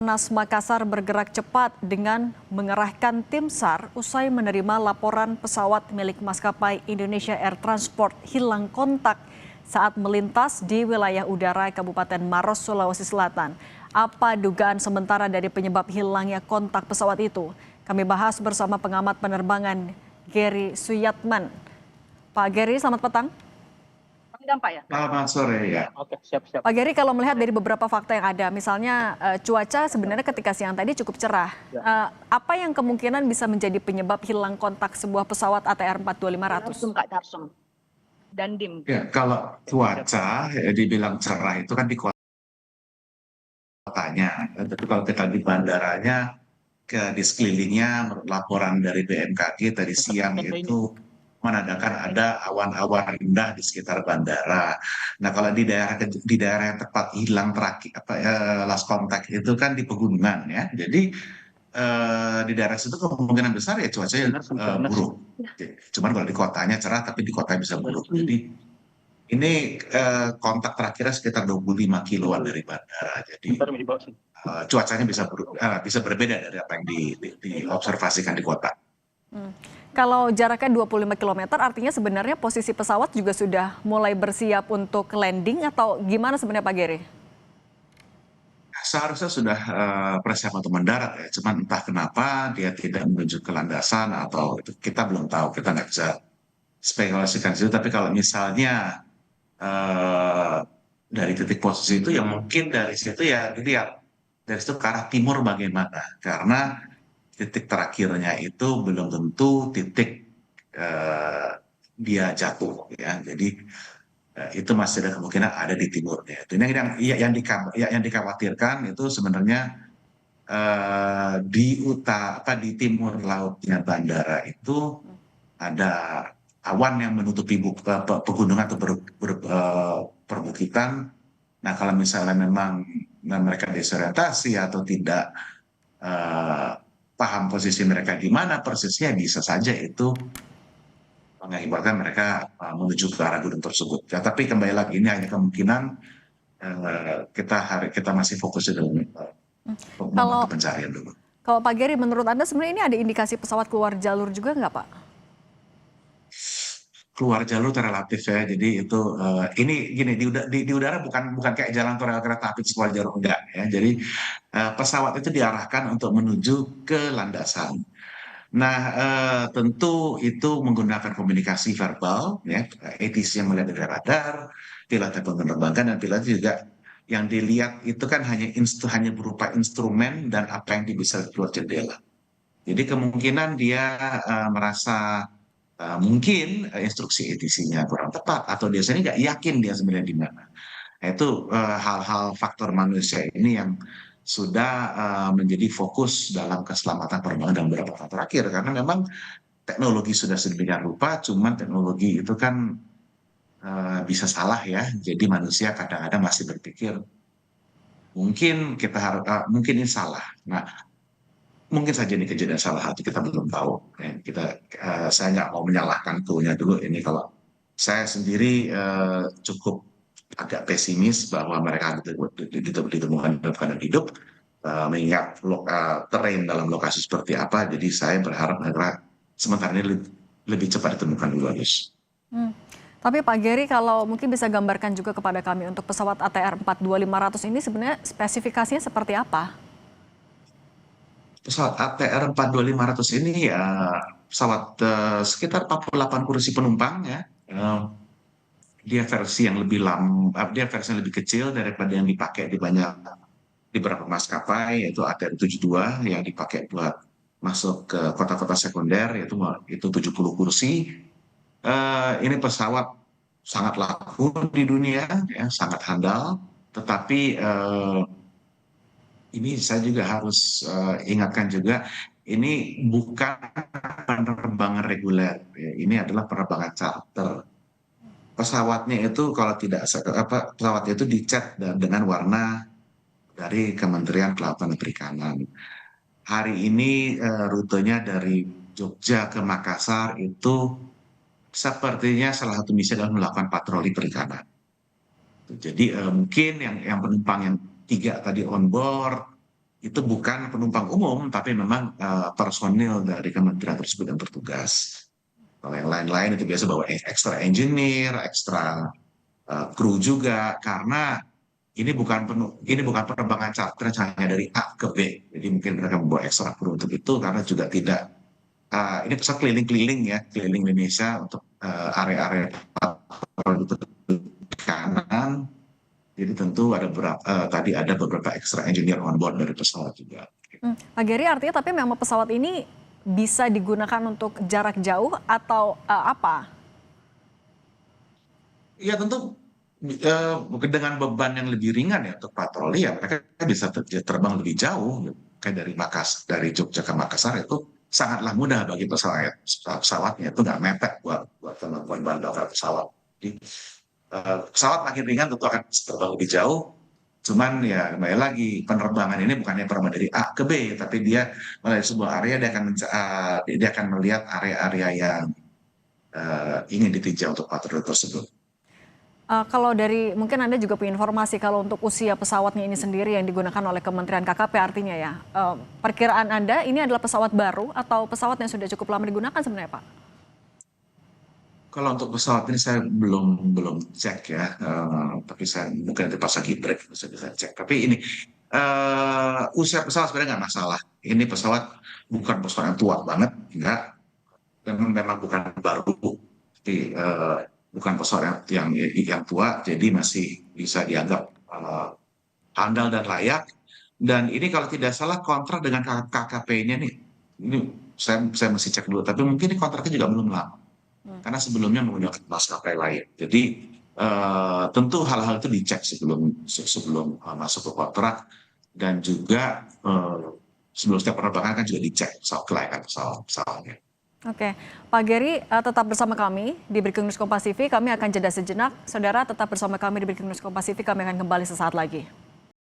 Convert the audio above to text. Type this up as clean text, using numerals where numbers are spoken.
Nas Makassar bergerak cepat dengan mengerahkan tim SAR usai menerima laporan pesawat milik maskapai Indonesia Air Transport hilang kontak saat melintas di wilayah udara Kabupaten Maros, Sulawesi Selatan. Apa dugaan sementara dari penyebab hilangnya kontak pesawat itu? Kami bahas bersama pengamat penerbangan Gary Suyatman. Pak Gary, selamat petang. Pak ya? Selamat sore ya. Oke, siap-siap. Pak Gary, kalau melihat dari beberapa fakta yang ada, misalnya cuaca sebenarnya ketika siang tadi cukup cerah. Apa yang kemungkinan bisa menjadi penyebab hilang kontak sebuah pesawat ATR 42500? Tarsum, Kak Tarsum. Dan Dim. Ya, kalau cuaca dibilang cerah itu kan di kotanya. Tapi kalau kita di bandaranya, di sekelilingnya menurut laporan dari BMKG tadi siang itu menandakan ada awan-awan rendah di sekitar bandara. Nah, kalau di daerah yang tepat hilang terakhir last contact itu kan di pegunungan ya. Jadi di daerah situ kemungkinan besar ya cuacanya buruk. Cuman kalau di kotanya cerah tapi di kotanya bisa buruk. Jadi ini kontak terakhirnya sekitar 25 kiloan dari bandara. Jadi cuacanya bisa berbeda dari apa yang diobservasikan di kota. Kalau jaraknya 25 km, artinya sebenarnya posisi pesawat juga sudah mulai bersiap untuk landing atau gimana sebenarnya Pak Gary? Seharusnya sudah persiapan untuk mendarat ya, cuman entah kenapa dia tidak menuju ke landasan atau itu kita belum tahu, kita nggak bisa spekulasikan situ. Tapi kalau misalnya dari titik posisi itu, ya mungkin dari situ ya dilihat dari situ ke arah timur bagaimana, karena titik terakhirnya itu belum tentu titik dia jatuh ya. Jadi itu masih ada kemungkinan ada di timurnya. Itu yang dikhawatirkan itu sebenarnya di timur lautnya bandara itu ada awan yang menutupi pegunungan atau perbukitan. Nah, kalau misalnya memang mereka disorientasi atau tidak paham posisi mereka di mana persisnya, bisa saja itu mengakibatkan mereka menuju ke arah gunung tersebut. Ya, tapi kembali lagi ini hanya kemungkinan, kita masih fokus dengan pencarian dulu. Kalau Pak Gary, menurut Anda sebenarnya ini ada indikasi pesawat keluar jalur juga nggak Pak? Keluar jalur relatif ya, jadi itu ini gini di udara bukan kayak jalan tol kereta api keluar jalur, enggak ya. Jadi pesawat itu diarahkan untuk menuju ke landasan. Nah, tentu itu menggunakan komunikasi verbal ya, ATC yang melihat dari radar, pilot yang menerbangkan, dan pilot juga yang dilihat itu kan hanya berupa instrumen dan apa yang bisa keluar jendela. Jadi kemungkinan dia merasa mungkin instruksi ATC-nya kurang tepat atau biasanya nggak yakin dia sebenarnya di mana. Nah, itu hal-hal faktor manusia ini yang sudah menjadi fokus dalam keselamatan penerbangan dalam beberapa tahun terakhir, karena memang teknologi sudah sedemikian rupa, cuman teknologi itu kan bisa salah ya. Jadi manusia kadang-kadang masih berpikir mungkin mungkin ini salah. Nah, mungkin saja ini kejadian salah hati, kita belum tahu. Saya nggak mau menyalahkan krunya dulu. Ini kalau saya sendiri cukup agak pesimis bahwa mereka ditemukan dalam keadaan hidup, mengingat terrain dalam lokasi seperti apa. Jadi saya berharap mereka sementara ini lebih cepat ditemukan dulu, Agus. Tapi Pak Gary, kalau mungkin bisa gambarkan juga kepada kami untuk pesawat ATR 42500 ini sebenarnya spesifikasinya seperti apa? Pesawat ATR 42500 ini ya pesawat sekitar 48 kursi penumpang ya. Dia versi yang lebih kecil daripada yang dipakai di beberapa maskapai, yaitu ATR 72 yang dipakai buat masuk ke kota-kota sekunder, yaitu 70 kursi. Ini pesawat sangat laku di dunia ya, sangat handal, tetapi ini saya juga harus ingatkan juga, ini bukan penerbangan reguler, ya. Ini adalah penerbangan charter. Pesawatnya itu pesawatnya itu dicat dengan warna dari Kementerian Kelautan dan Perikanan. Hari ini rutenya dari Jogja ke Makassar itu sepertinya salah satu misi adalah melakukan patroli perikanan. Jadi mungkin yang penumpang yang 3 tadi on board, itu bukan penumpang umum, tapi memang personil dari kementerian tersebut yang bertugas. Kalau yang lain-lain itu biasa bawa extra engineer, extra kru juga, karena ini bukan penerbangan charter hanya dari A ke B. Jadi mungkin mereka membawa extra kru untuk itu karena juga tidak ini pesawat keliling-keliling ya, keliling Indonesia untuk area-area produk kanan. Jadi tentu ada tadi ada beberapa extra engineer on board dari pesawat juga. Pak Geri, artinya tapi memang pesawat ini bisa digunakan untuk jarak jauh atau apa? Ya tentu dengan beban yang lebih ringan ya untuk patroli ya mereka bisa terbang lebih jauh. Kayak dari Jogja ke Makassar itu sangatlah mudah bagi pesawatnya itu nggak mepet buat kemampuan bahan bakar pesawat. Jadi pesawat makin ringan tentu akan terbang lebih jauh. Cuman ya kembali lagi penerbangan ini bukannya penerbangan dari A ke B, tapi dia melalui sebuah area dia akan melihat area-area yang ingin ditinjau untuk patroli tersebut. Kalau dari mungkin Anda juga punya informasi kalau untuk usia pesawatnya ini sendiri yang digunakan oleh Kementerian KKP artinya ya, perkiraan Anda ini adalah pesawat baru atau pesawat yang sudah cukup lama digunakan sebenarnya Pak? Kalau untuk pesawat ini saya belum cek ya, tapi saya mungkin nanti pas lagi break bisa cek. Tapi ini usia pesawat sebenarnya nggak masalah. Ini pesawat bukan pesawat yang tua banget, enggak. Memang bukan baru, tapi bukan pesawat yang tua, jadi masih bisa dianggap handal dan layak. Dan ini kalau tidak salah kontrak dengan KKP-nya nih, ini saya mesti cek dulu. Tapi mungkin ini kontraknya juga belum lama, karena sebelumnya menggunakan maskapai lain. Jadi tentu hal-hal itu dicek sebelum masuk ke kontrak dan juga sebelum setiap penerbangan kan juga dicek kelayakan pesawatnya. Oke, Pak Geri tetap bersama kami di Breaking News Kompas TV. Kami akan jeda sejenak. Saudara tetap bersama kami di Breaking News Kompas TV. Kami akan kembali sesaat lagi.